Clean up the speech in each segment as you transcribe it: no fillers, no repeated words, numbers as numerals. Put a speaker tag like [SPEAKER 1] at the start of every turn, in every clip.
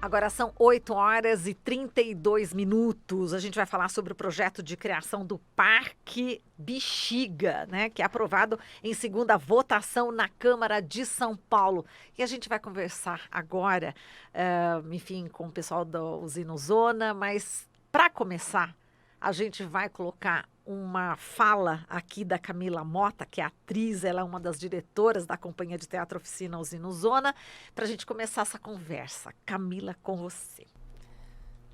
[SPEAKER 1] Agora são 8h32. A gente vai falar sobre o projeto de criação do Parque Bexiga, né? Que é aprovado em segunda votação na Câmara de São Paulo. E a gente vai conversar agora, enfim, com o pessoal da Usina Ozona, mas para começar, a gente vai colocar uma fala aqui da Camila Mota, que é atriz, ela é uma das diretoras da Companhia de Teatro Oficina Usina Ozona, para a gente começar essa conversa. Camila, com você.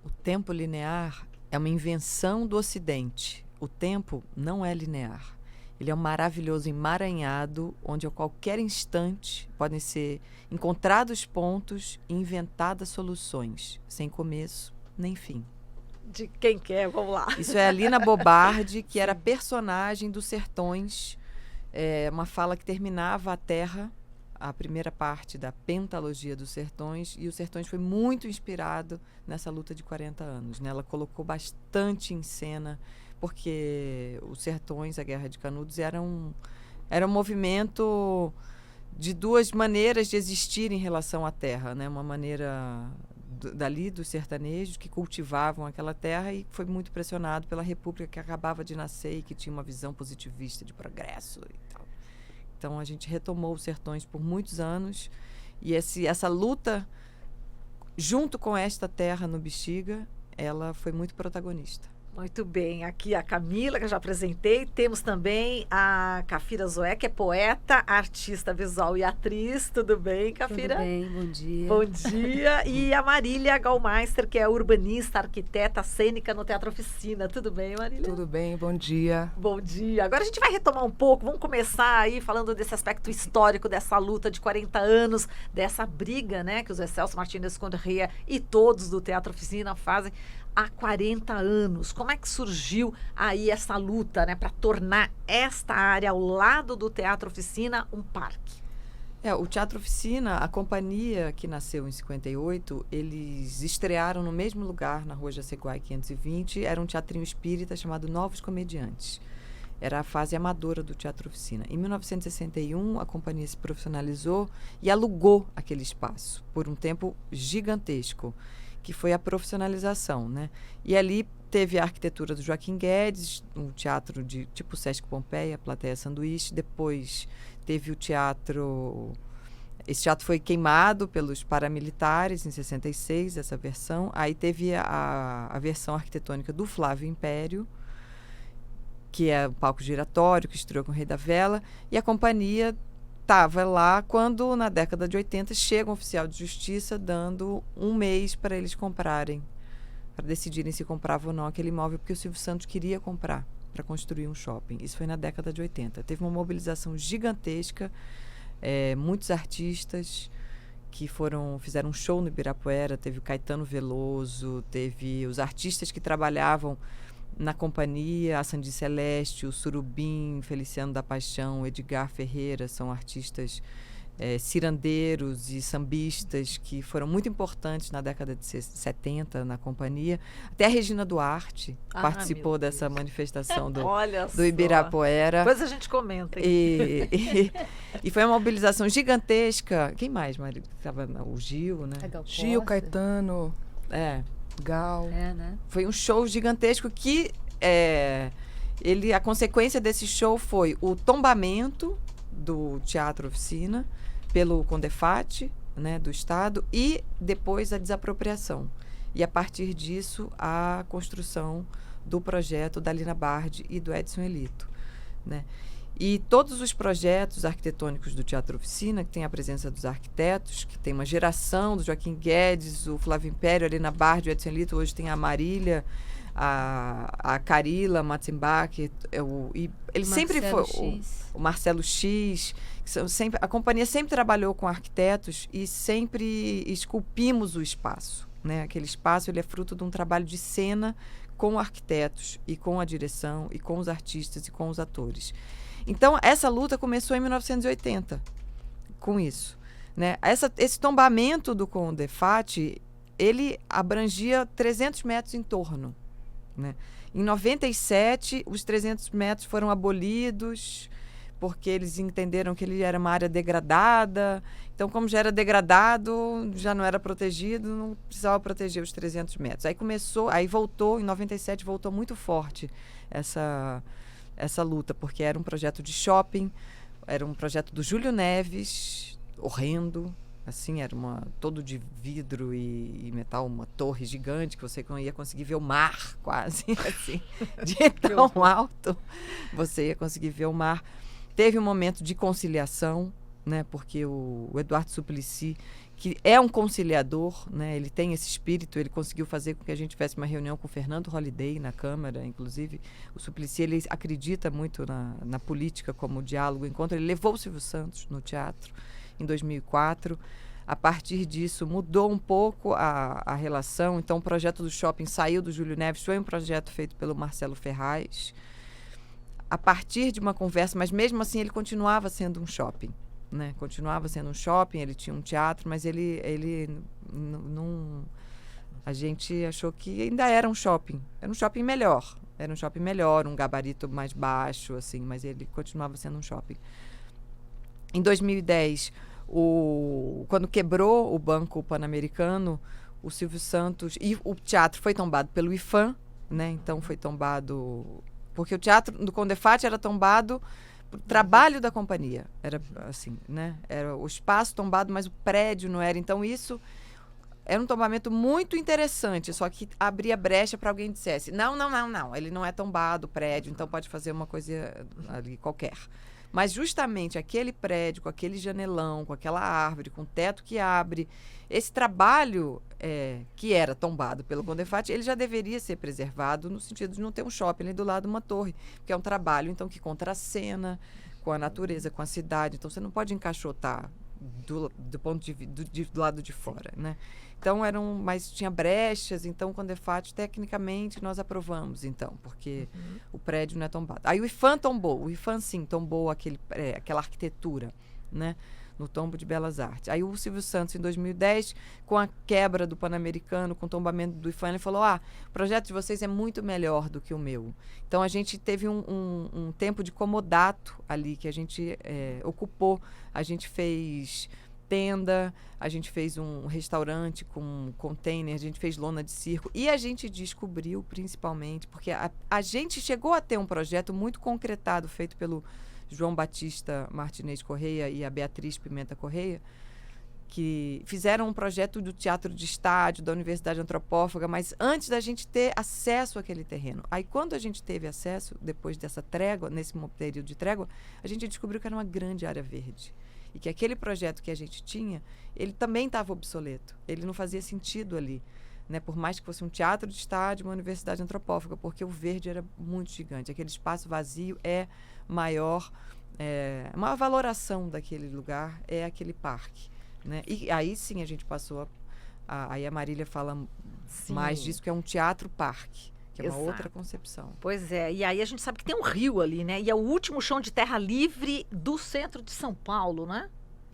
[SPEAKER 2] O tempo linear é uma invenção do Ocidente. O tempo não é linear. Ele é um maravilhoso emaranhado, onde a qualquer instante podem ser encontrados pontos e inventadas soluções, sem começo nem fim.
[SPEAKER 1] De quem quer, vamos lá.
[SPEAKER 2] Isso é a Lina Bobardi, que era personagem dos Sertões, uma fala que terminava a Terra, a primeira parte da pentalogia dos Sertões, e os Sertões foi muito inspirado nessa luta de 40 anos. Né? Ela colocou bastante em cena, porque os Sertões, a Guerra de Canudos, era um movimento de duas maneiras de existir em relação à terra. Né? Uma maneira dali dos sertanejos que cultivavam aquela terra e foi muito pressionado pela República que acabava de nascer e que tinha uma visão positivista de progresso e tal. Então a gente retomou os sertões por muitos anos e essa luta junto com esta terra no Bexiga, ela foi muito protagonista.
[SPEAKER 1] Muito bem, aqui a Camila, que eu já apresentei. Temos também a Cafira Zoé, que é poeta, artista visual e atriz. Tudo bem, Cafira?
[SPEAKER 3] Tudo bem, bom dia.
[SPEAKER 1] Bom dia. E a Marília Gaumeister, que é urbanista, arquiteta cênica no Teatro Oficina. Tudo bem, Marília?
[SPEAKER 4] Tudo bem, bom dia.
[SPEAKER 1] Bom dia. Agora a gente vai retomar um pouco, vamos começar aí falando desse aspecto histórico, dessa luta de 40 anos, dessa briga, né, que o Zé Celso Martínez Corrêa e todos do Teatro Oficina fazem há 40 anos. Como é que surgiu aí essa luta, né, para tornar esta área ao lado do Teatro Oficina um parque?
[SPEAKER 2] O Teatro Oficina, a companhia que nasceu em 58, eles estrearam no mesmo lugar, na Rua Jaceguai 520, era um teatrinho espírita chamado Novos Comediantes. Era a fase amadora do Teatro Oficina. Em 1961, a companhia se profissionalizou e alugou aquele espaço por um tempo gigantesco, que foi a profissionalização, né? E ali teve a arquitetura do Joaquim Guedes, um teatro de tipo Sesc Pompeia, Plateia Sanduíche. Depois teve o teatro... Esse teatro foi queimado pelos paramilitares em 66, essa versão. Aí teve a versão arquitetônica do Flávio Império, que é o palco giratório, que estreou com o Rei da Vela. E a companhia estava lá quando, na década de 80, chega um oficial de justiça dando um mês para eles comprarem, para decidirem se compravam ou não aquele imóvel, porque o Silvio Santos queria comprar para construir um shopping. Isso foi na década de 80. Teve uma mobilização gigantesca, muitos artistas que fizeram um show no Ibirapuera, teve o Caetano Veloso, teve os artistas que trabalhavam na companhia, a Sandy Celeste, o Surubim, Feliciano da Paixão, o Edgar Ferreira, são artistas cirandeiros e sambistas que foram muito importantes na década de 70 na companhia. Até a Regina Duarte participou dessa manifestação do Ibirapuera.
[SPEAKER 1] Depois a gente comenta.
[SPEAKER 2] E foi uma mobilização gigantesca. Quem mais, Maria? O Gil, né?
[SPEAKER 4] Gil, Caetano... Gal.
[SPEAKER 3] Né?
[SPEAKER 2] Foi um show gigantesco que a consequência desse show foi o tombamento do Teatro Oficina pelo Condefat, né, do Estado, e depois a desapropriação. E a partir disso a construção do projeto da Lina Bardi e do Edson Elito, né? E todos os projetos arquitetônicos do Teatro Oficina, que tem a presença dos arquitetos, que tem uma geração do Joaquim Guedes, o Flávio Império, a Lina Bardi, o Edson Elito, hoje tem a Marília, a Carila Matzenbach, ele sempre foi o Marcelo X, a companhia sempre trabalhou com arquitetos e sempre esculpimos o espaço, né? Aquele espaço ele é fruto de um trabalho de cena com arquitetos e com a direção e com os artistas e com os atores. Então, essa luta começou em 1980, com isso, né? Esse tombamento do Condefat, ele abrangia 300 metros em torno, né? Em 97, os 300 metros foram abolidos porque eles entenderam que ele era uma área degradada. Então, como já era degradado, já não era protegido, não precisava proteger os 300 metros. Aí voltou, em 97, voltou muito forte essa luta, porque era um projeto de shopping, era um projeto do Júlio Neves, horrendo, assim, era todo de vidro e metal, uma torre gigante que você não ia conseguir ver o mar, quase, assim, de tão alto, você ia conseguir ver o mar. Teve um momento de conciliação, né, porque o Eduardo Suplicy, que é um conciliador, né, ele tem esse espírito, ele conseguiu fazer com que a gente tivesse uma reunião com o Fernando Holliday na Câmara, inclusive. O Suplicy, ele acredita muito na política como diálogo, encontro. Ele levou o Silvio Santos no teatro em 2004. A partir disso, mudou um pouco a relação. Então, o projeto do shopping saiu do Júlio Neves, foi um projeto feito pelo Marcelo Ferraz, a partir de uma conversa, mas mesmo assim ele continuava sendo um shopping, né? Continuava sendo um shopping, ele tinha um teatro, mas ele não... A gente achou que ainda era um shopping melhor. Era um shopping melhor, um gabarito mais baixo, assim, mas ele continuava sendo um shopping. Em 2010, quando quebrou o Banco Pan-Americano, o Silvio Santos... E o teatro foi tombado pelo IPHAN, né? Então foi tombado... Porque o teatro do Condefat era tombado por trabalho da companhia. Era assim, né? Era o espaço tombado, mas o prédio não era. Então isso era um tombamento muito interessante, só que abria brecha para alguém dissesse: não, ele não é tombado, o prédio, então pode fazer uma coisa ali qualquer. Mas justamente aquele prédio, com aquele janelão, com aquela árvore, com o teto que abre, esse trabalho que era tombado pelo Condefat, ele já deveria ser preservado no sentido de não ter um shopping ali do lado de uma torre, porque é um trabalho então que contracena com a natureza, com a cidade. Então você não pode encaixotar do ponto do lado de fora, né? Então mas tinha brechas, então o Condefat, tecnicamente, nós aprovamos, então, porque o prédio não é tombado. Aí o IPHAN tombou, sim, tombou aquela arquitetura, né? No tombo de Belas Artes. Aí o Silvio Santos, em 2010, com a quebra do Pan-Americano, com o tombamento do IPHAN, ele falou: o projeto de vocês é muito melhor do que o meu. Então a gente teve um tempo de comodato ali, que a gente ocupou. A gente fez tenda, a gente fez um restaurante com container, a gente fez lona de circo. E a gente descobriu, principalmente, porque a gente chegou a ter um projeto muito concretado, feito pelo João Batista Martinez Correia e a Beatriz Pimenta Correia, que fizeram um projeto do Teatro de Estádio, da Universidade Antropófaga, mas antes da gente ter acesso àquele terreno. Aí, quando a gente teve acesso, depois dessa trégua, nesse período de trégua, a gente descobriu que era uma grande área verde. E que aquele projeto que a gente tinha, ele também estava obsoleto. Ele não fazia sentido ali, né? Por mais que fosse um teatro de estádio, uma universidade antropófaga, porque o verde era muito gigante. Aquele espaço vazio é maior, uma valoração daquele lugar é aquele parque, né? E aí sim a gente passou aí a Marília fala mais disso, que é um teatro-parque, que é uma outra concepção.
[SPEAKER 1] Pois é, e aí a gente sabe que tem um rio ali, né? E é o último chão de terra livre do centro de São Paulo, né?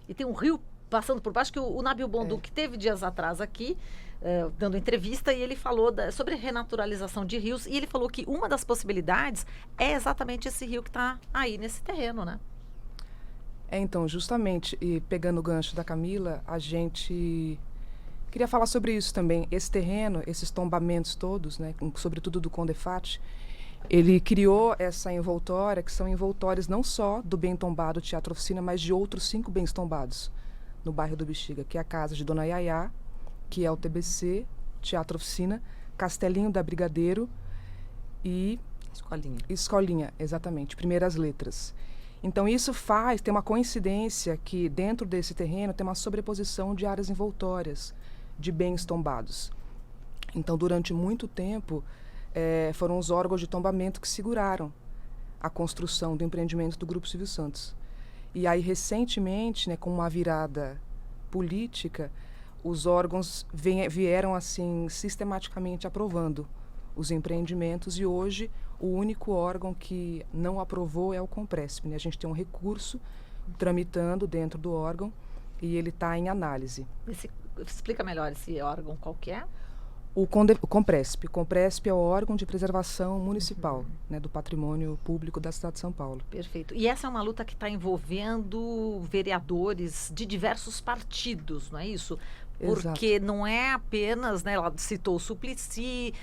[SPEAKER 1] E tem um rio passando por baixo, que o Nabil Bonduc teve dias atrás aqui, dando entrevista, e ele falou sobre renaturalização de rios, e ele falou que uma das possibilidades é exatamente esse rio que está aí nesse terreno, né?
[SPEAKER 4] Então, justamente, e pegando o gancho da Camila, a gente queria falar sobre isso também. Esse terreno, esses tombamentos todos, né, sobretudo do Condefat, ele criou essa envoltória, que são envoltórias não só do bem tombado Teatro Oficina, mas de outros 5 bens tombados no bairro do Bexiga, que é a casa de Dona Yayá, que é o TBC, Teatro Oficina, Castelinho da Brigadeiro e... Escolinha, exatamente, Primeiras Letras. Então isso tem uma coincidência que dentro desse terreno tem uma sobreposição de áreas envoltórias, de bens tombados. Então, durante muito tempo, foram os órgãos de tombamento que seguraram a construção do empreendimento do Grupo Silvio Santos. E aí, recentemente, né, com uma virada política, os órgãos vieram assim sistematicamente aprovando os empreendimentos, e hoje o único órgão que não aprovou é o Compresp, né? A gente tem um recurso tramitando dentro do órgão e ele está em análise.
[SPEAKER 1] Explica melhor esse órgão, qual que é?
[SPEAKER 4] O Compresp. O Compresp é o órgão de preservação municipal, né, do patrimônio público da cidade de São Paulo.
[SPEAKER 1] Perfeito. E essa é uma luta que está envolvendo vereadores de diversos partidos, não é isso? Porque não é apenas, né, ela citou o Suplicy,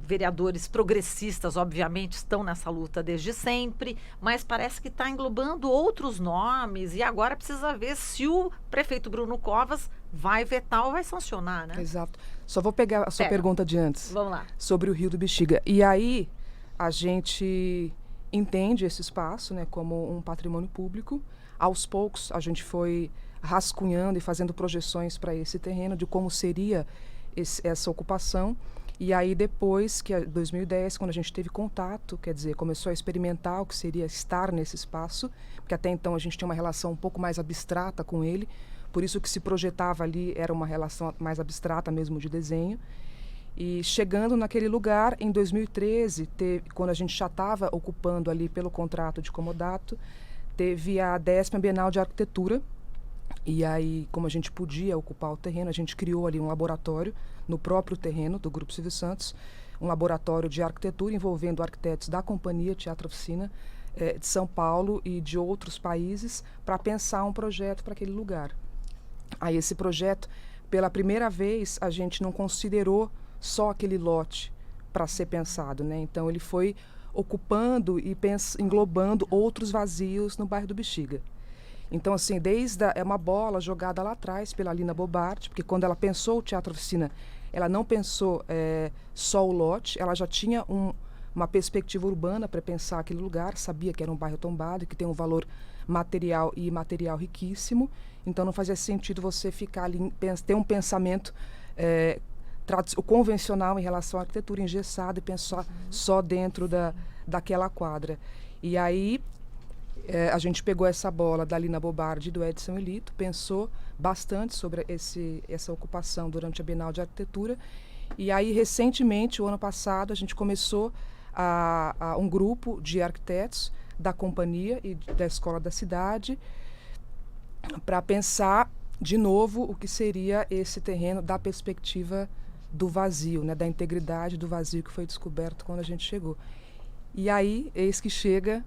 [SPEAKER 1] vereadores progressistas, obviamente, estão nessa luta desde sempre, mas parece que está englobando outros nomes e agora precisa ver se o prefeito Bruno Covas vai vetar ou vai sancionar, né?
[SPEAKER 4] Exato. Só vou pegar a sua pergunta de antes.
[SPEAKER 1] Vamos lá.
[SPEAKER 4] Sobre o Rio do Bexiga. E aí, a gente entende esse espaço, né, como um patrimônio público. Aos poucos, a gente foi rascunhando e fazendo projeções para esse terreno, de como seria essa ocupação. E aí depois, que em 2010, quando a gente teve contato, quer dizer, começou a experimentar o que seria estar nesse espaço, porque até então a gente tinha uma relação um pouco mais abstrata com ele, por isso que se projetava ali era uma relação mais abstrata mesmo de desenho. E chegando naquele lugar, em 2013, quando a gente já estava ocupando ali pelo contrato de comodato, teve a 10ª Bienal de Arquitetura. E aí, como a gente podia ocupar o terreno, a gente criou ali um laboratório no próprio terreno do Grupo Silvio Santos, um laboratório de arquitetura envolvendo arquitetos da Companhia Teatro Oficina de São Paulo e de outros países, para pensar um projeto para aquele lugar. Aí esse projeto, pela primeira vez, a gente não considerou só aquele lote para ser pensado, né? Então ele foi ocupando e englobando outros vazios no bairro do Bexiga. Então, assim, é uma bola jogada lá atrás pela Lina Bobardi, porque quando ela pensou o Teatro Oficina, ela não pensou só o lote, ela já tinha uma perspectiva urbana para pensar aquele lugar, sabia que era um bairro tombado, que tem um valor material e imaterial riquíssimo, então não fazia sentido você ficar ali, ter um pensamento o convencional em relação à arquitetura engessada e pensar só dentro daquela quadra. E aí a gente pegou essa bola da Lina Bobardi e do Edson Elito, pensou bastante sobre essa ocupação durante a Bienal de Arquitetura. E aí, recentemente, o ano passado, a gente começou um grupo de arquitetos da companhia e da escola da cidade para pensar de novo o que seria esse terreno da perspectiva do vazio, né, da integridade do vazio que foi descoberto quando a gente chegou. E aí, eis que chega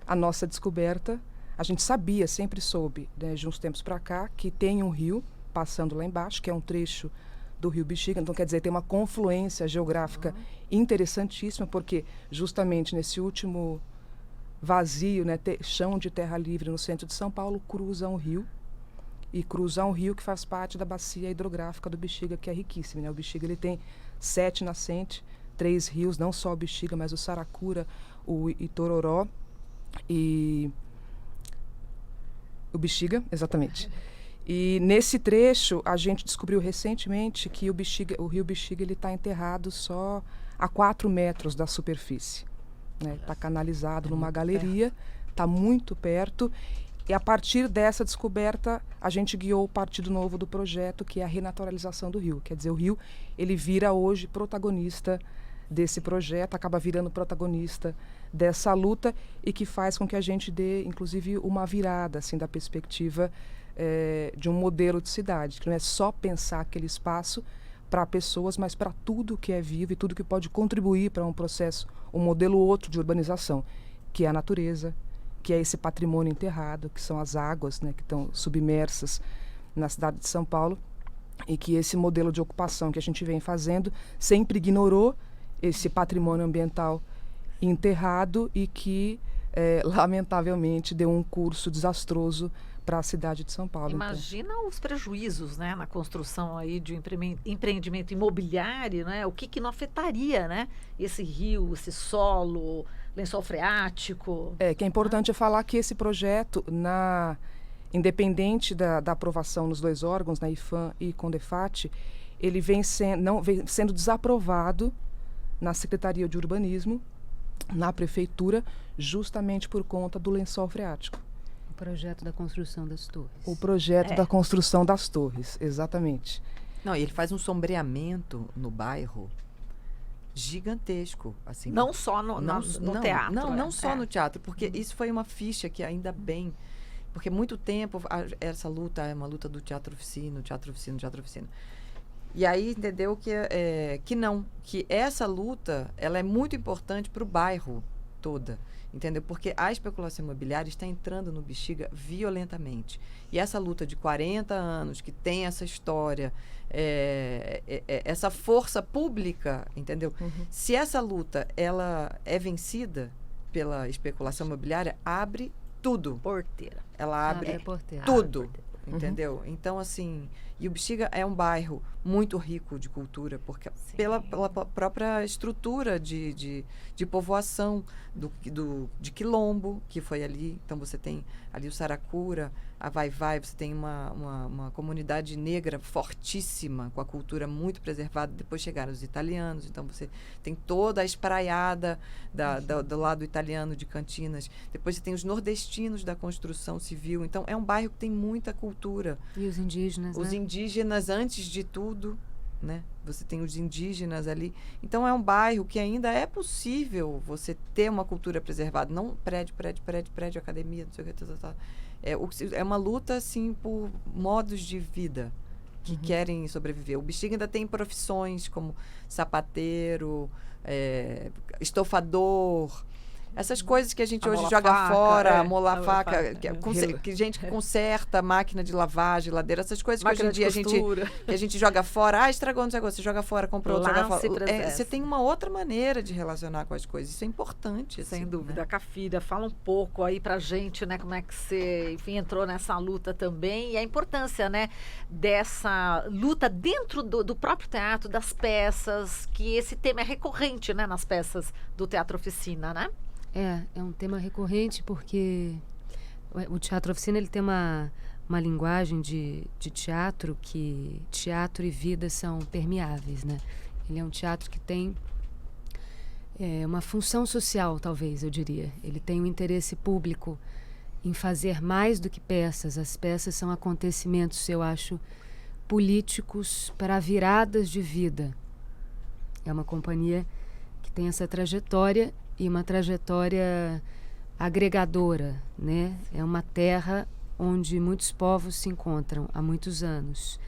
[SPEAKER 4] a nossa descoberta. A gente sabia, sempre soube, né, de uns tempos para cá, que tem um rio passando lá embaixo, que é um trecho do Rio Bexiga. Então, quer dizer, tem uma confluência geográfica interessantíssima, porque justamente nesse último vazio, né, chão de terra livre no centro de São Paulo, cruza um rio. E cruza um rio que faz parte da bacia hidrográfica do Bexiga, que é riquíssima, né? O Bexiga ele tem 7 nascentes, 3 rios, não só o Bexiga, mas o Saracura, o Itororó e o Bexiga, exatamente. E nesse trecho a gente descobriu recentemente que o rio Bexiga ele está enterrado só a 4 metros da superfície, né? Está canalizado numa galeria, está muito perto. E a partir dessa descoberta a gente guiou o partido novo do projeto, que é a renaturalização do rio. Quer dizer, o rio ele vira hoje protagonista desse projeto, acaba virando protagonista dessa luta, e que faz com que a gente dê, inclusive, uma virada assim, da perspectiva de um modelo de cidade, que não é só pensar aquele espaço para pessoas, mas para tudo que é vivo e tudo que pode contribuir para um processo, um modelo outro de urbanização, que é a natureza, que é esse patrimônio enterrado, que são as águas, né, que estão submersas na cidade de São Paulo, e que esse modelo de ocupação que a gente vem fazendo sempre ignorou esse patrimônio ambiental enterrado e que, lamentavelmente, deu um curso desastroso para a cidade de São Paulo.
[SPEAKER 1] Imagina os prejuízos, né, na construção aí de um empreendimento imobiliário, né? O que não afetaria, né? Esse rio, esse solo, lençol freático.
[SPEAKER 4] Que é importante falar que esse projeto, independente da aprovação nos 2 órgãos, na IPHAN e CONDEFAT, ele vem sendo desaprovado na Secretaria de Urbanismo, na Prefeitura, justamente por conta do lençol freático.
[SPEAKER 3] O projeto da construção das torres.
[SPEAKER 4] O projeto da construção das torres, exatamente.
[SPEAKER 2] Não, e ele faz um sombreamento no bairro gigantesco, assim.
[SPEAKER 1] Não só no teatro.
[SPEAKER 2] Não só no teatro, porque isso foi uma ficha que ainda bem, porque muito tempo essa luta é uma luta do Teatro Oficina, Teatro Oficina, Teatro Oficina. E aí entendeu que não, que essa luta ela é muito importante para o bairro toda, entendeu? Porque a especulação imobiliária está entrando no Bexiga violentamente. E essa luta de 40 anos, que tem essa história, essa força pública, entendeu? Se essa luta ela é vencida pela especulação imobiliária, abre tudo.
[SPEAKER 1] Porteira.
[SPEAKER 2] Ela abre
[SPEAKER 3] a porteira.
[SPEAKER 2] tudo. Entendeu? Então, assim, e o Bexiga é um bairro muito rico de cultura, porque pela própria estrutura de povoação de Quilombo, que foi ali. Então, você tem ali o Saracura, a Vai-Vai, você tem uma comunidade negra fortíssima, com a cultura muito preservada. Depois chegaram os italianos, então você tem toda a espraiada do lado italiano de Campinas. Depois você tem os nordestinos da construção civil. Então, é um bairro que tem muita cultura.
[SPEAKER 3] E os indígenas,
[SPEAKER 2] Os
[SPEAKER 3] né?
[SPEAKER 2] indígenas, antes de tudo, né? Você tem os indígenas ali. Então, é um bairro que ainda é possível você ter uma cultura preservada. Não prédio, academia, não sei o que. É uma luta, assim, por modos de vida que querem sobreviver. O Bexiga ainda tem profissões como sapateiro, estofador, essas coisas que a gente hoje joga fora, amolar faca, que gente que conserta máquina de lavagem, geladeira, essas coisas
[SPEAKER 1] Máquina
[SPEAKER 2] que hoje em dia que a gente joga fora. Estragou, não sei o que, você joga fora, comprou outro, joga fora. Você tem uma outra maneira de relacionar com as coisas. Isso é importante.
[SPEAKER 1] Sem
[SPEAKER 2] assim,
[SPEAKER 1] dúvida.
[SPEAKER 2] né?
[SPEAKER 1] Cafira, fala um pouco aí pra gente, né, como é que você, enfim, entrou nessa luta também e a importância, né, dessa luta dentro do próprio teatro, das peças, que esse tema é recorrente, né, nas peças do Teatro Oficina, né?
[SPEAKER 3] É um tema recorrente porque o Teatro Oficina ele tem uma linguagem de teatro que teatro e vida são permeáveis, né? Ele é um teatro que tem uma função social, talvez, eu diria. Ele tem um interesse público em fazer mais do que peças. As peças são acontecimentos, eu acho, políticos para viradas de vida. É uma companhia que tem essa trajetória e uma trajetória agregadora, né? É uma terra onde muitos povos se encontram há muitos anos.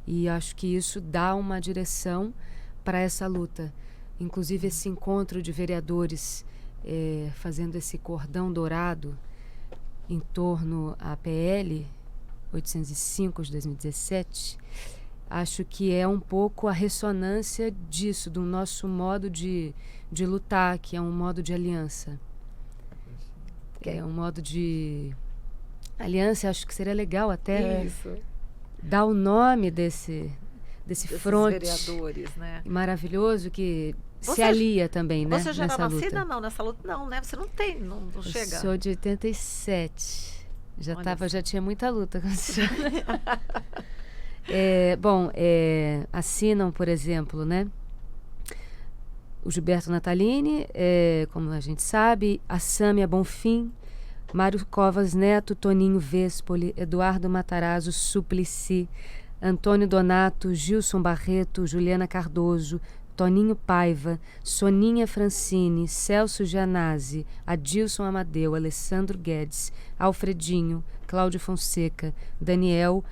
[SPEAKER 3] E acho que isso dá uma direção para essa luta. Inclusive esse encontro de vereadores fazendo esse cordão dourado em torno à PL 805 de 2017, acho que é um pouco a ressonância disso, do nosso modo de lutar, que é um modo de aliança. É um modo de aliança, acho que seria legal até dar o nome desses fronte
[SPEAKER 1] vereadores, né?
[SPEAKER 3] maravilhoso que se alia também, né?
[SPEAKER 1] Você já
[SPEAKER 3] nessa
[SPEAKER 1] era
[SPEAKER 3] luta.
[SPEAKER 1] nascida? Não, nessa luta não, né? Você não tem, não
[SPEAKER 3] Eu
[SPEAKER 1] chega.
[SPEAKER 3] sou de 87. Já tinha muita luta com isso. Assinam, por exemplo, né? O Gilberto Natalini, como a gente sabe, a Sâmia Bonfim, Mário Covas Neto, Toninho Vespoli, Eduardo Matarazzo, Suplicy, Antônio Donato, Gilson Barreto, Juliana Cardoso, Toninho Paiva, Soninha Francine, Celso Gianazzi, Adilson Amadeu, Alessandro Guedes, Alfredinho, Cláudio Fonseca, Daniel,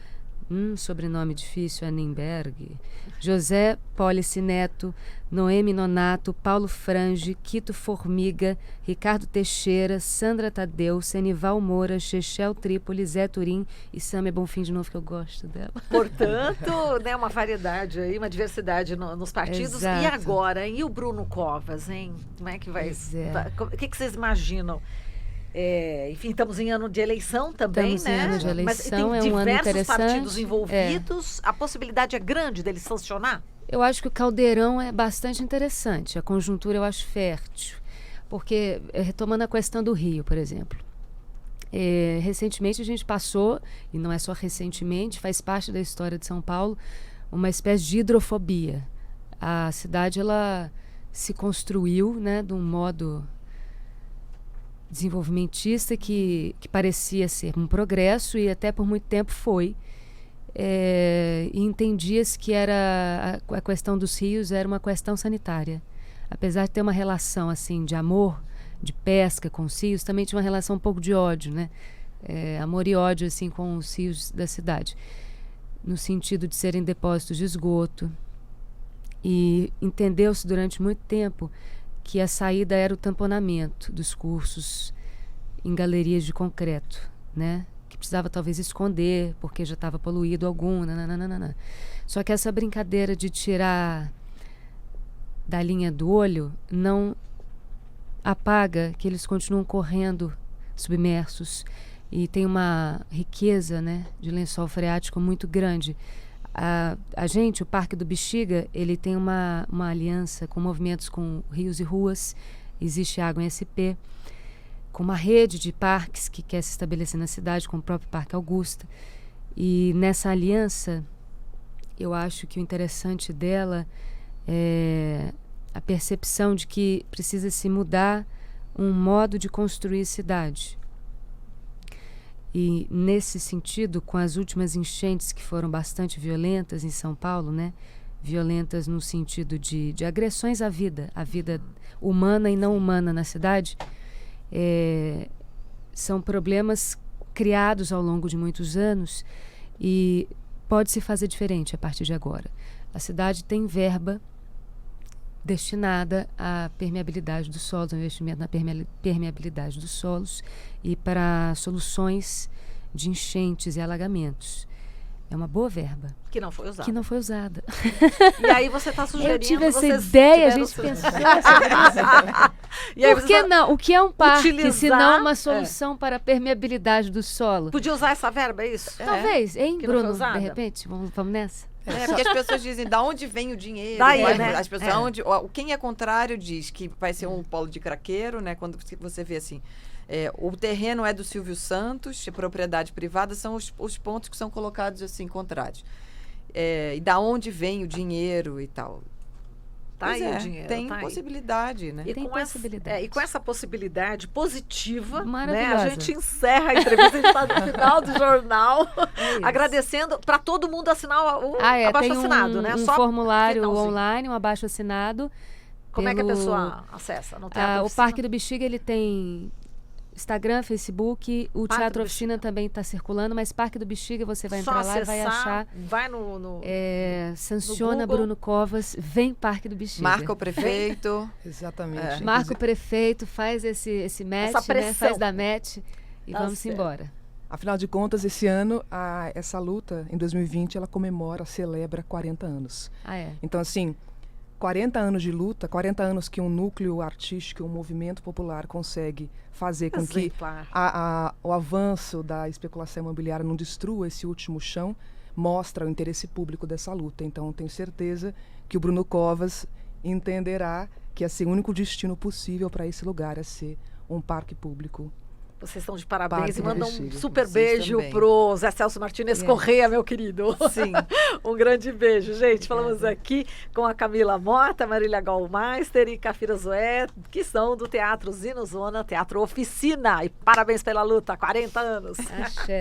[SPEAKER 3] sobrenome difícil, Annenberg, José Pólice Neto, Noemi Nonato, Paulo Frange, Quito Formiga, Ricardo Teixeira, Sandra Tadeu, Senival Moura, Chechel Trípoli, Zé Turim e Sâmia Bonfim, de novo, que eu gosto dela.
[SPEAKER 1] Portanto, né, uma variedade aí, uma diversidade nos partidos.
[SPEAKER 3] Exato.
[SPEAKER 1] E agora, e o Bruno Covas, hein? Como é que vai? O que vocês imaginam? Enfim, estamos em ano de eleição também,
[SPEAKER 3] Estamos
[SPEAKER 1] né?
[SPEAKER 3] em ano de eleição,
[SPEAKER 1] Mas tem
[SPEAKER 3] é um ano
[SPEAKER 1] diversos
[SPEAKER 3] interessante.
[SPEAKER 1] partidos envolvidos. A possibilidade é grande deles sancionar?
[SPEAKER 3] Eu acho que o caldeirão é bastante interessante. A conjuntura eu acho fértil. Porque, retomando a questão do Rio, por exemplo. Recentemente a gente passou, e não é só recentemente, faz parte da história de São Paulo, uma espécie de hidrofobia. A cidade ela se construiu, né, de um modo desenvolvimentista que parecia ser um progresso e até por muito tempo foi. E entendia-se que era a questão dos rios era uma questão sanitária. Apesar de ter uma relação assim de amor, de pesca com os rios, também tinha uma relação um pouco de ódio, né? Amor e ódio assim com os rios da cidade, no sentido de serem depósitos de esgoto, E entendeu-se durante muito tempo que a saída era o tamponamento dos cursos em galerias de concreto, né? Que precisava talvez esconder, porque já estava poluído algum, nananana. Só que essa brincadeira de tirar da linha do olho não apaga que eles continuam correndo submersos e tem uma riqueza, né, de lençol freático muito grande. O Parque do Bexiga, ele tem uma aliança com movimentos com rios e ruas, existe água em SP, com uma rede de parques que quer se estabelecer na cidade, com o próprio Parque Augusta. E nessa aliança, eu acho que o interessante dela é a percepção de que precisa se mudar um modo de construir cidade. E nesse sentido, com as últimas enchentes que foram bastante violentas em São Paulo, né? Violentas no sentido de agressões à vida humana e não humana na cidade, são problemas criados ao longo de muitos anos e pode se fazer diferente a partir de agora. A cidade tem verba destinada à permeabilidade dos solos, ao investimento na permeabilidade dos solos e para soluções de enchentes e alagamentos. É uma boa verba.
[SPEAKER 1] Que não foi usada.
[SPEAKER 3] Que não foi usada.
[SPEAKER 1] E aí você está sugerindo...
[SPEAKER 3] Eu tive essa
[SPEAKER 1] vocês
[SPEAKER 3] ideia, a
[SPEAKER 1] tiveram
[SPEAKER 3] gente pensou sobre isso.
[SPEAKER 1] E aí
[SPEAKER 3] Por que não? O que é um parque, se não uma
[SPEAKER 1] É.
[SPEAKER 3] solução para a permeabilidade do solo?
[SPEAKER 1] Podia usar essa verba, é isso?
[SPEAKER 3] Talvez, hein,
[SPEAKER 1] Que não foi
[SPEAKER 3] Bruno?
[SPEAKER 1] usada.
[SPEAKER 3] De repente, vamos nessa?
[SPEAKER 2] Porque as pessoas dizem, da onde vem o dinheiro?
[SPEAKER 1] Daí,
[SPEAKER 2] Vai-
[SPEAKER 1] né?
[SPEAKER 2] As pessoas,
[SPEAKER 1] É.
[SPEAKER 2] quem é contrário diz que vai ser um polo de craqueiro, né? Quando você vê assim, o terreno é do Silvio Santos, é propriedade privada, são os pontos que são colocados assim, contrários. E da onde vem o dinheiro e tal.
[SPEAKER 1] Tá
[SPEAKER 2] Pois
[SPEAKER 1] aí o dinheiro.
[SPEAKER 2] tem
[SPEAKER 1] tá aí.
[SPEAKER 2] possibilidade, né?
[SPEAKER 1] E
[SPEAKER 3] Tem
[SPEAKER 1] com, essa,
[SPEAKER 3] possibilidade.
[SPEAKER 1] e com essa possibilidade positiva, né, a
[SPEAKER 3] Maravilhosa.
[SPEAKER 1] gente encerra a entrevista, a gente está no final do jornal,
[SPEAKER 3] isso.
[SPEAKER 1] agradecendo para todo mundo assinar o
[SPEAKER 3] Tem
[SPEAKER 1] abaixo-assinado, né?
[SPEAKER 3] um
[SPEAKER 1] Só
[SPEAKER 3] formulário
[SPEAKER 1] finalzinho.
[SPEAKER 3] online, um abaixo-assinado.
[SPEAKER 1] Como é que a
[SPEAKER 3] pelo-
[SPEAKER 1] pessoa acessa? No Teatro
[SPEAKER 3] O
[SPEAKER 1] Oficina?
[SPEAKER 3] Parque do Bexiga, ele tem Instagram, Facebook, o
[SPEAKER 1] Parque
[SPEAKER 3] Teatro
[SPEAKER 1] do
[SPEAKER 3] Oficina
[SPEAKER 1] Bexiga.
[SPEAKER 3] também está circulando, mas Parque do Bexiga você vai
[SPEAKER 1] Só
[SPEAKER 3] entrar lá e vai
[SPEAKER 1] acessar,
[SPEAKER 3] achar.
[SPEAKER 1] vai no
[SPEAKER 3] Sanciona
[SPEAKER 1] Google.
[SPEAKER 3] Bruno Covas, vem Parque do Bexiga.
[SPEAKER 2] Marca o prefeito.
[SPEAKER 4] Exatamente.
[SPEAKER 3] Marca o prefeito, faz esse match,
[SPEAKER 1] Essa
[SPEAKER 3] né?
[SPEAKER 1] pressão.
[SPEAKER 3] Faz da match e
[SPEAKER 1] Tá
[SPEAKER 3] vamos
[SPEAKER 1] certo.
[SPEAKER 3] embora.
[SPEAKER 4] Afinal de contas, esse ano, essa luta, em 2020, ela celebra 40 anos.
[SPEAKER 3] Ah, é.
[SPEAKER 4] Então, assim, 40 anos de luta, 40 anos que um núcleo artístico, um movimento popular consegue fazer com que
[SPEAKER 1] exemplar.
[SPEAKER 4] o avanço da especulação imobiliária não destrua esse último chão, mostra o interesse público dessa luta. Então, tenho certeza que o Bruno Covas entenderá que esse único destino possível para esse lugar é ser um parque público.
[SPEAKER 1] Vocês estão de parabéns
[SPEAKER 4] Parque
[SPEAKER 1] e
[SPEAKER 4] do
[SPEAKER 1] mandam um
[SPEAKER 4] Bexiga.
[SPEAKER 1] super
[SPEAKER 2] Vocês
[SPEAKER 1] beijo
[SPEAKER 2] também.
[SPEAKER 1] pro Zé Celso Martinez Correia, meu querido.
[SPEAKER 2] Sim.
[SPEAKER 1] Um grande beijo, gente. Falamos aqui com a Camila Mota, Marília Gaulmeister e Cafira Zoé, que são do Teatro Zinozona, Teatro Oficina. E parabéns pela luta, 40 anos.
[SPEAKER 3] Axé.